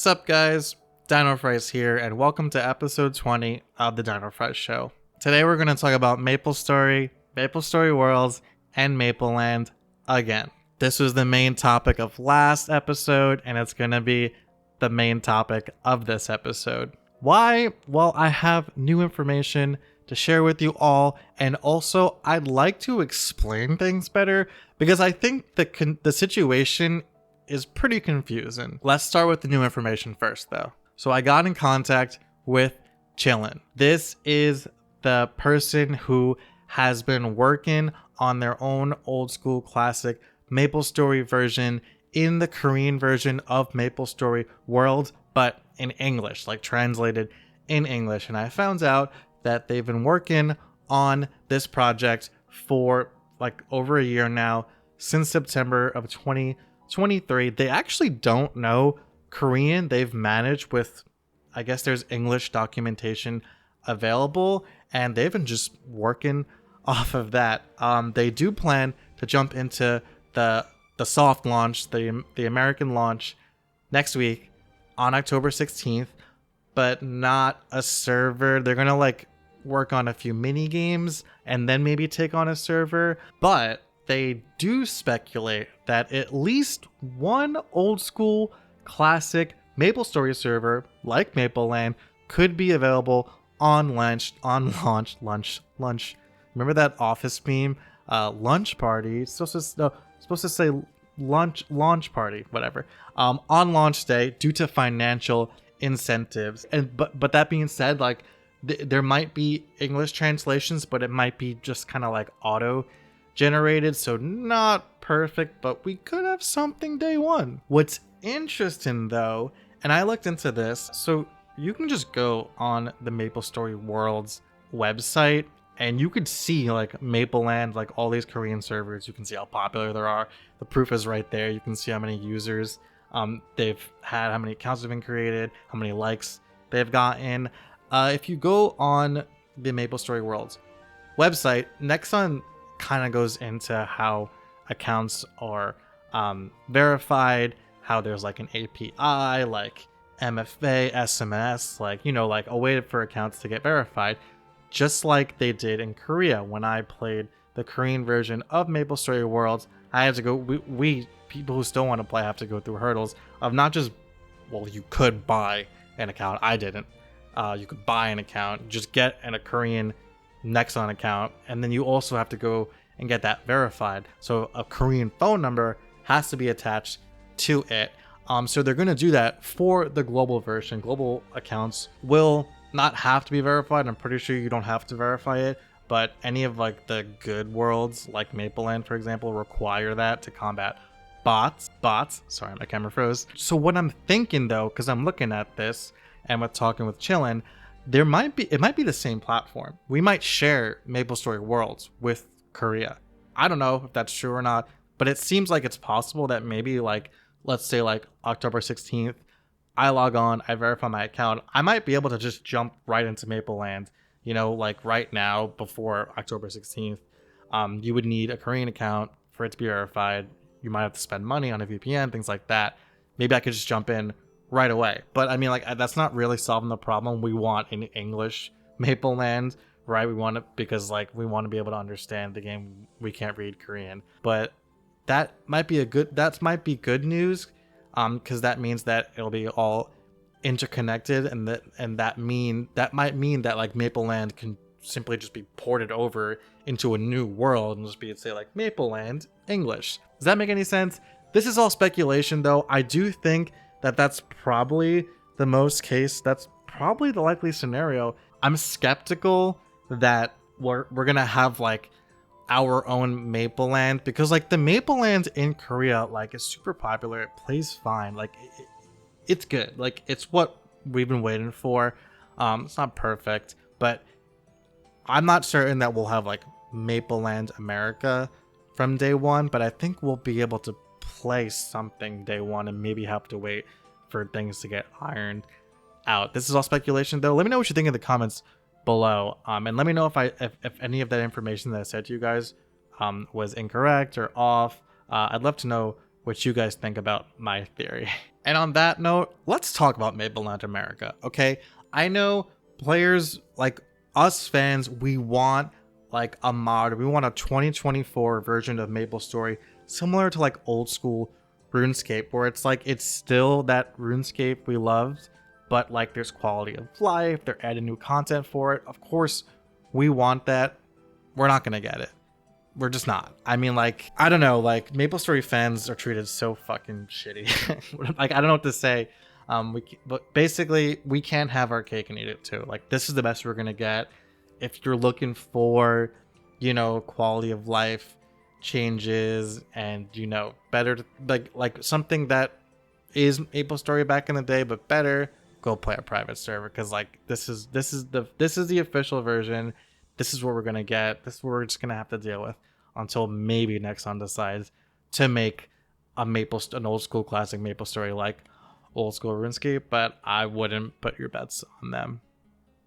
Sup guys, dinofries here, and welcome to episode 20 of the dinofries show. Today we're going to talk about Maplestory, Maplestory Worlds, and Mapleland again. This was the main topic of last episode, and it's going to be the main topic of this episode. Why? Well, I have new information to share with you all, and also I'd like to explain things better because I think the situation is pretty confusing. Let's start with the new information first though. So I got in contact with Chillin. This is the person who has been working on their own old school classic Maplestory version in the Korean version of Maplestory World, but in English, like translated in English. And I found out that they've been working on this project for like over a year now, since September of 2023. They actually don't know Korean. They've managed with, I guess there's English documentation available, and they've been just working off of that. They do plan to jump into the soft launch, the American launch next week on October 16th, but not a server. They're gonna like work on a few mini games and then maybe take on a server, but they do speculate that at least one old school classic Maplestory server like Mapleland could be available on launch. Remember that Office meme? Lunch party. It's supposed to say launch party, whatever. On launch day due to financial incentives. And but that being said, like there might be English translations, but it might be just kind of like auto generated, so not perfect, but we could have something day one. What's interesting though, and I looked into this, so you can just go on the Maplestory Worlds website and you could see like Mapleland, like all these Korean servers. You can see how popular there are. The proof is right there. You can see how many users they've had, how many accounts have been created, how many likes they've gotten. If you go on the Maplestory Worlds website, Nexon kind of goes into how accounts are verified, how there's like an API, like MFA, SMS, like, you know, like a way for accounts to get verified, just like they did in Korea. When I played the Korean version of Maplestory Worlds, I had to go, we people who still want to play have to go through hurdles of not just, well, you could buy an account. I didn't. You could buy an account, just get a Korean Nexon account, and then you also have to go and get that verified. So a Korean phone number has to be attached to it. So they're going to do that for the global version. Global accounts will not have to be verified. I'm pretty sure you don't have to verify it, but any of like the good worlds like Mapleland, for example, require that to combat bots. Sorry, my camera froze. So what I'm thinking though, because I'm looking at this and with talking with Chillin, it might be the same platform. We might share Maplestory Worlds with Korea. I don't know if that's true or not, but it seems like it's possible that maybe like, let's say like October 16th, I log on, I verify my account. I might be able to just jump right into Mapleland, you know, like right now before October 16th. You would need a Korean account for it to be verified. You might have to spend money on a VPN, things like that. Maybe I could just jump in right away. But I mean, like, that's not really solving the problem. We want in English Mapleland, right? We want it because like we want to be able to understand the game. We can't read Korean, but that might be good news, because that means that it'll be all interconnected, and that might mean that like Mapleland can simply just be ported over into a new world and just be, say, like Mapleland English. Does that make any sense? This is all speculation though. I do think that that's probably the most case. That's probably the likely scenario. I'm skeptical that we're gonna have like our own Mapleland, because like the Mapleland in Korea like is super popular. It plays fine. Like it's good. Like it's what we've been waiting for. It's not perfect, but I'm not certain that we'll have like Mapleland America from day one, but I think we'll be able to play something day one and maybe have to wait for things to get ironed out. This is all speculation though. Let me know what you think in the comments below, and let me know if any of that information that I said to you guys was incorrect or off. I'd love to know what you guys think about my theory. And on that note, let's talk about Mapleland America, okay? I know players like us fans, we want like a mod. We want a 2024 version of MapleStory similar to like old school RuneScape, where it's like it's still that RuneScape we loved, but like there's quality of life, they're adding new content for it. Of course, we want that. We're not gonna get it. We're just not. I mean, like, I don't know, like MapleStory fans are treated so fucking shitty. Like, I don't know what to say. But basically, we can't have our cake and eat it too. Like, this is the best we're gonna get. If you're looking for, you know, quality of life changes and, you know, better, like something that is MapleStory back in the day, but better, go play a private server. Because like, this is the official version. This is what we're gonna get. This is what we're just gonna have to deal with until maybe Nexon decides to make an old school classic MapleStory like old school RuneScape. But I wouldn't put your bets on them.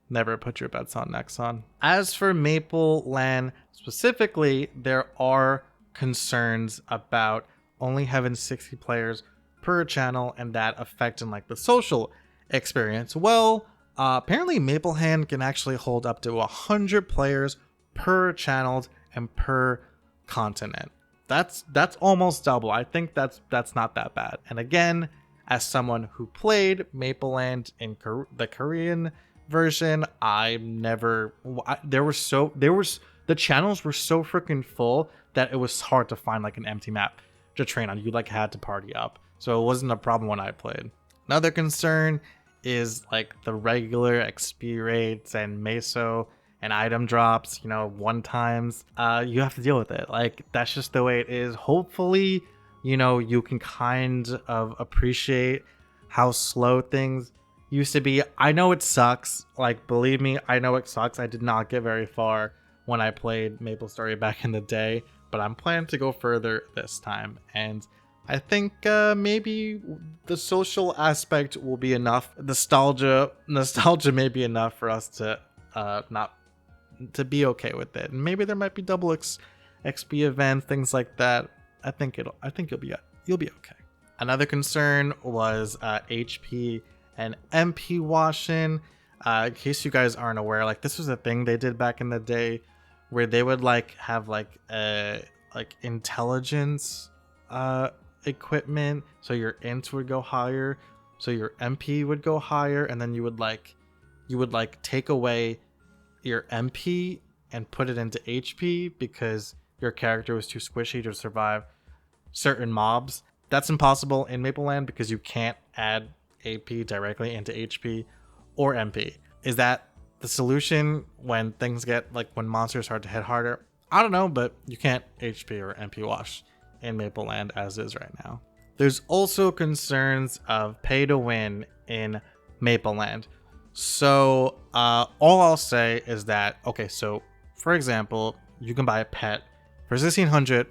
Never put your bets on Nexon. As for Mapleland specifically, there are concerns about only having 60 players per channel and that affecting like the social experience. Well, apparently Mapleland can actually hold up to 100 players per channel and per continent. That's almost double. I think that's not that bad. And again, as someone who played Mapleland in the Korean version, the channels were so freaking full that it was hard to find like an empty map to train on. You like had to party up. So it wasn't a problem when I played. Another concern is like the regular XP rates and meso and item drops, you know, one times. You have to deal with it. Like, that's just the way it is. Hopefully, you know, you can kind of appreciate how slow things used to be. I know it sucks. Like, believe me, I know it sucks. I did not get very far when I played MapleStory back in the day, but I'm planning to go further this time. And I think maybe the social aspect will be enough. Nostalgia may be enough for us to not to be okay with it. And maybe there might be double XP events, things like that. I think you'll be okay. Another concern was HP and MP washing. In case you guys aren't aware, like this was a thing they did back in the day, where they would like have like intelligence equipment, so your int would go higher, so your MP would go higher, and then you would take away your MP and put it into HP because your character was too squishy to survive certain mobs. That's impossible in Mapleland because you can't add AP directly into HP or MP. Is that the solution when things get like when monsters start to hit harder? I don't know, but you can't HP or MP wash in Mapleland as is right now. There's also concerns of pay to win in Mapleland. So all I'll say is that, okay, so for example, you can buy a pet for 1,600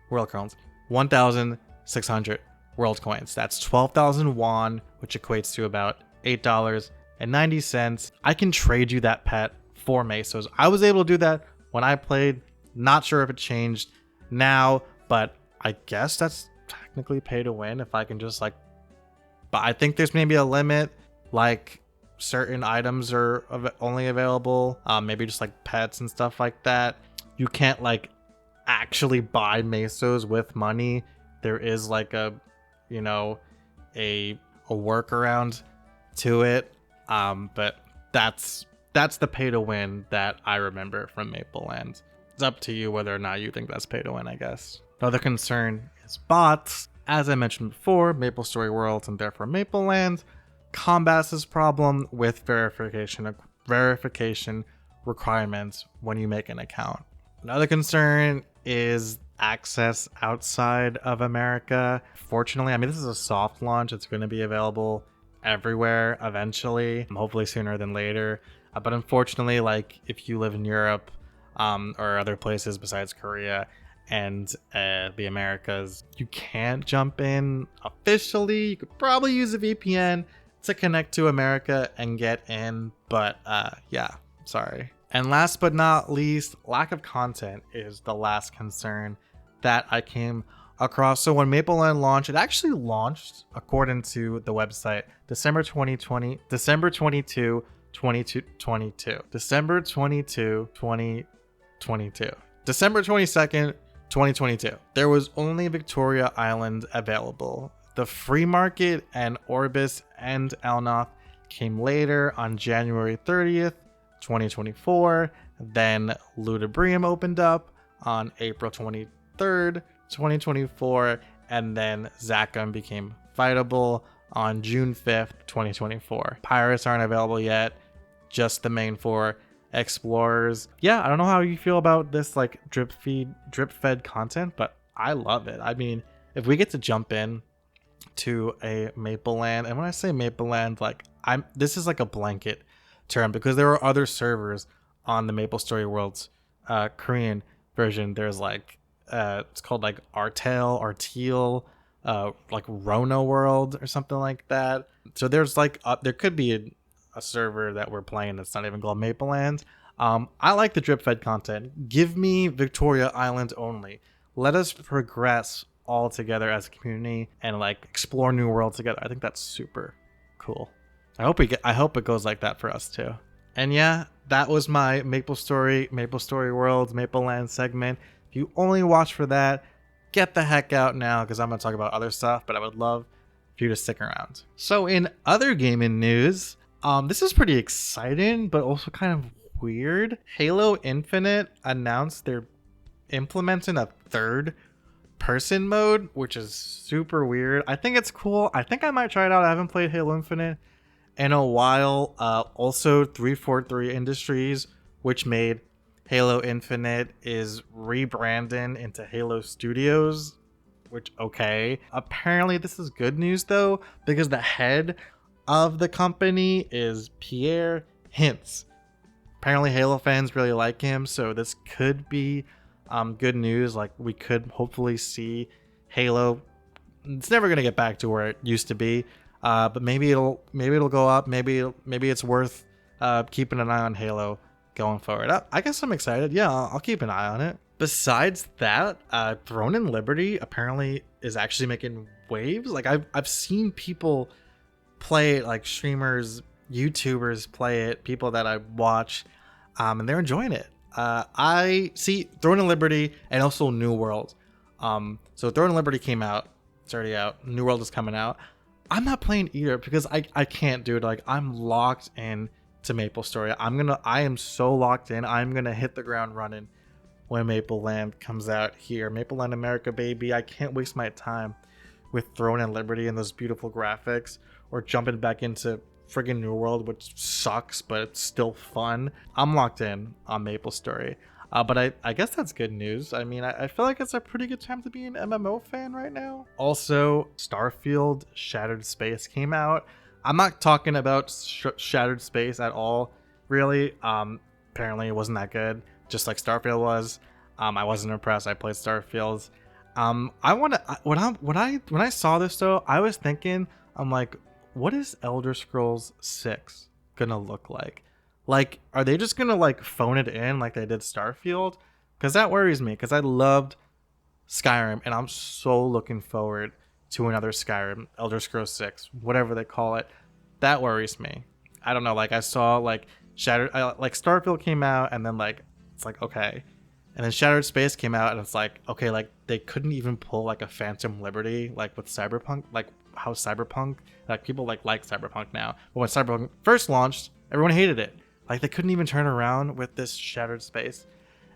world coins, 1,600 world coins. That's 12,000 won, which equates to about $8.90. I can trade you that pet for mesos. I was able to do that when I played. Not sure if it changed now, but I guess that's technically pay to win if I can just like, but I think there's maybe a limit, like certain items are only available, maybe just like pets and stuff like that. You can't like actually buy mesos with money. There is like a, you know, a workaround to it, but that's the pay to win that I remember from Mapleland. It's up to you whether or not you think that's pay to win, I guess. Another concern is bots. As I mentioned before, MapleStory Worlds and therefore Mapleland combats this problem with verification requirements when you make an account. Another concern is access outside of America. Fortunately, I mean, this is a soft launch. It's going to be available everywhere eventually, hopefully sooner than later. But unfortunately, like if you live in Europe or other places besides Korea and the Americas, you can't jump in officially. You could probably use a VPN to connect to America and get in, but yeah, sorry. And last but not least, lack of content is the last concern that I came across. So when Mapleland launched, it actually launched, according to the website, December 2020, December 22, 2022, December 22, 2022, December 22nd, 2022. There was only Victoria Island available. The Free Market and Orbis and Elnoth came later on January 30th, 2024. Then Ludibrium opened up on April 23rd, 2024, and then Zachem became fightable on June 5th, 2024. Pirates aren't available yet, just the main 4. Explorers, yeah, I don't know how you feel about this like drip fed content, but I love it. I mean, if we get to jump in to a Mapleland, and when I say Mapleland, like this is like a blanket term because there are other servers on the MapleStory World's Korean version. There's like it's called like Artel, like Rona World or something like that. So there's like there could be a server that we're playing that's not even called Mapleland. I like the drip fed content. Give me Victoria Island only. Let us progress all together as a community and like explore new worlds together. I think that's super cool. I hope it goes like that for us too. And yeah, that was my MapleStory World, Mapleland segment. If you only watch for that, get the heck out now because I'm gonna talk about other stuff, but I would love for you to stick around. So in other gaming news, this is pretty exciting, but also kind of weird. Halo Infinite announced they're implementing a third person mode, which is super weird. I think it's cool. I think I might try it out. I haven't played Halo Infinite in a while. Also 343 Industries, which made Halo Infinite, is rebranding into Halo Studios, which okay. Apparently this is good news though, because the head of the company is Pierre Hintz. Apparently Halo fans really like him, so this could be good news. Like we could hopefully see Halo. It's never gonna get back to where it used to be, but maybe it'll go up. Maybe it's worth keeping an eye on Halo going forward. I guess I'm excited. Yeah, I'll keep an eye on it. Besides that, Throne and Liberty apparently is actually making waves. Like I've seen people play it, like streamers, YouTubers play it, people that I watch, and they're enjoying it. I see Throne and Liberty and also New World. So Throne and Liberty came out, it's already out. New World is coming out. I'm not playing either because I can't, dude. Like I'm locked in to MapleStory. I am so locked in. I'm gonna hit the ground running when Mapleland comes out here. Mapleland America, baby. I can't waste my time with Throne and Liberty and those beautiful graphics, or jumping back into friggin' New World, which sucks, but it's still fun. I'm locked in on MapleStory. But I guess that's good news. I mean, I feel like it's a pretty good time to be an MMO fan right now. Also, Starfield Shattered Space came out. I'm not talking about Shattered Space at all, really. Apparently it wasn't that good, just like Starfield was. I wasn't impressed. I played Starfield. When I saw this though, I was thinking, I'm like, what is Elder Scrolls 6 gonna look like? Like, are they just gonna like phone it in like they did Starfield? Because that worries me, because I loved Skyrim and I'm so looking forward to another Skyrim, Elder Scrolls 6, whatever they call it. That worries me. I don't know, like I saw like like Starfield came out and then like it's like okay. And then Shattered Space came out and it's like okay, like they couldn't even pull like a Phantom Liberty like with Cyberpunk, like how Cyberpunk, like people like Cyberpunk now. But when Cyberpunk first launched, everyone hated it. Like they couldn't even turn around with this Shattered Space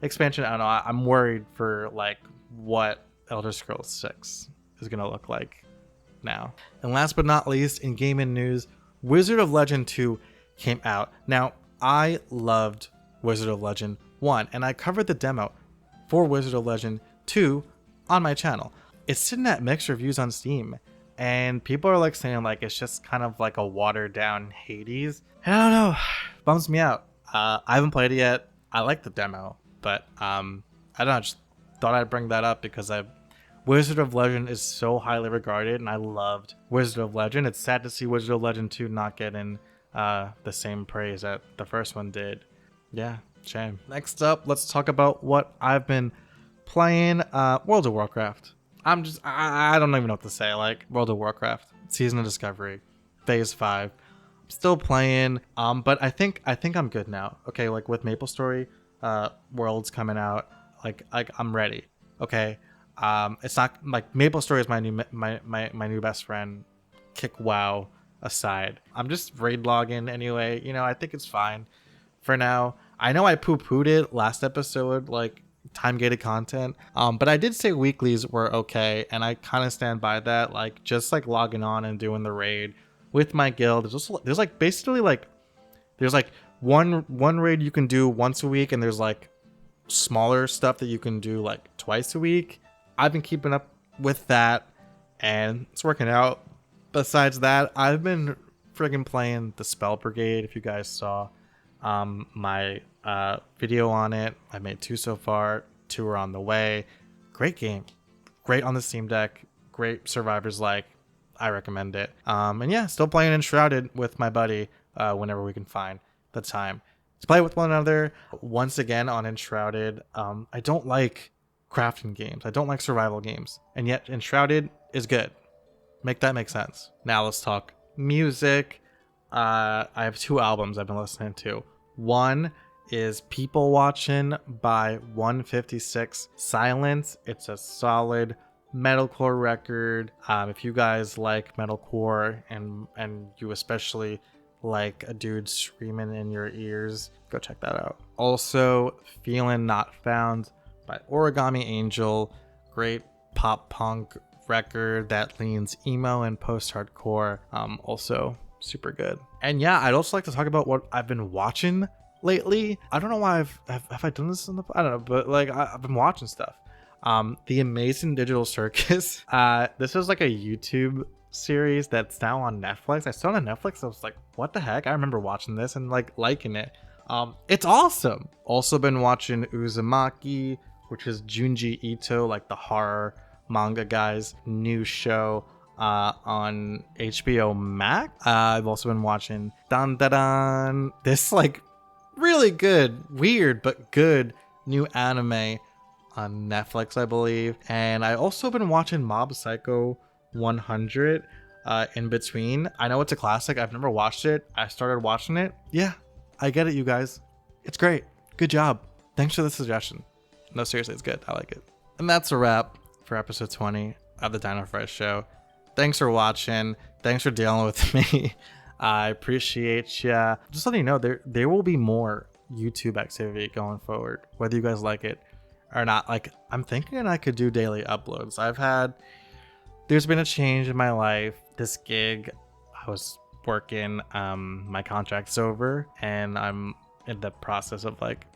expansion. I don't know. I'm worried for like what Elder Scrolls 6 is gonna look like now. And last but not least, in gaming news, Wizard of Legend 2 came out. Now I loved Wizard of Legend 1, and I covered the demo for Wizard of Legend 2 on my channel. It's sitting at mixed reviews on Steam, and people are like saying like it's just kind of like a watered down Hades. And I don't know, bums me out. I haven't played it yet. I like the demo, but I don't know, I just thought I'd bring that up because Wizard of Legend is so highly regarded, and I loved Wizard of Legend. It's sad to see Wizard of Legend 2 not getting the same praise that the first one did. Yeah, shame. Next up, let's talk about what I've been playing. World of Warcraft. I don't even know what to say. Like World of Warcraft, Season of Discovery, Phase 5. I'm still playing. But I think I'm good now. Okay, like with MapleStory, Worlds coming out, like I'm ready. Okay. It's not like MapleStory is my new best friend. Kick WoW aside. I'm just raid logging anyway. I think it's fine for now. I know I poo-pooed it last episode, like time gated content. But I did say weeklies were okay, and I kind of stand by that. Like just like logging on and doing the raid with my guild. There's like basically like there's like one raid you can do once a week, and there's like smaller stuff that you can do like twice a week. I've been keeping up with that, and it's working out. Besides that, I've been friggin' playing the Spell Brigade. If you guys saw my video on it, I made 2 so far. 2 are on the way. Great game, great on the Steam Deck, great survivors. Like, I recommend it. And yeah, still playing Enshrouded with my buddy whenever we can find the time to play with one another. Once again on Enshrouded, I don't like crafting games, I don't like survival games, and yet Enshrouded is good. Make that make sense. Now let's talk music. I have 2 albums I've been listening to. One is People Watchin' by 156 Silence. It's a solid metalcore record. If you guys like metalcore and you especially like a dude screaming in your ears, go check that out. Also, Feelin' Not Found by Origami Angel. Great pop punk record that leans emo and post-hardcore. Also super good. And yeah, I'd also like to talk about what I've been watching lately. I don't know why have I done this I don't know, but like I've been watching stuff. The Amazing Digital Circus. This is like a YouTube series that's now on Netflix. I saw it on Netflix. I was like, what the heck? I remember watching this and like liking it. It's awesome. Also been watching Uzumaki, which is Junji Ito, like the horror manga guy's new show on HBO Max. I've also been watching Dun Dun Dun. This like really good, weird but good new anime on Netflix, I believe. And I also been watching Mob Psycho 100 in between. I know it's a classic. I've never watched it. I started watching it. Yeah, I get it, you guys. It's great. Good job. Thanks for the suggestion. No, seriously, it's good. I like it. And that's a wrap for episode 20 of the dinofries show. Thanks for watching. Thanks for dealing with me. I appreciate ya. Just letting you know, there will be more YouTube activity going forward, whether you guys like it or not. Like, I'm thinking I could do daily uploads. There's been a change in my life. This gig I was working, my contract's over, and I'm in the process of like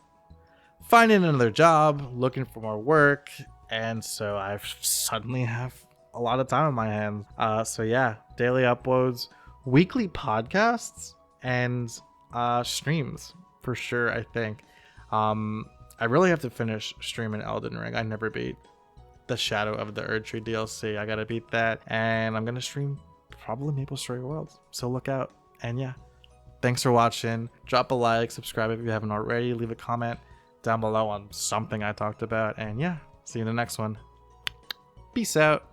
finding another job, looking for more work, and so I suddenly have a lot of time on my hands. So yeah, daily uploads, weekly podcasts, and streams for sure. I think I really have to finish streaming Elden Ring. I never beat the Shadow of the Erdtree DLC. I gotta beat that, and I'm gonna stream probably MapleStory Worlds, so look out. And yeah, thanks for watching. Drop a like, subscribe if you haven't already, leave a comment down below on something I talked about, and yeah, see you in the next one. Peace out.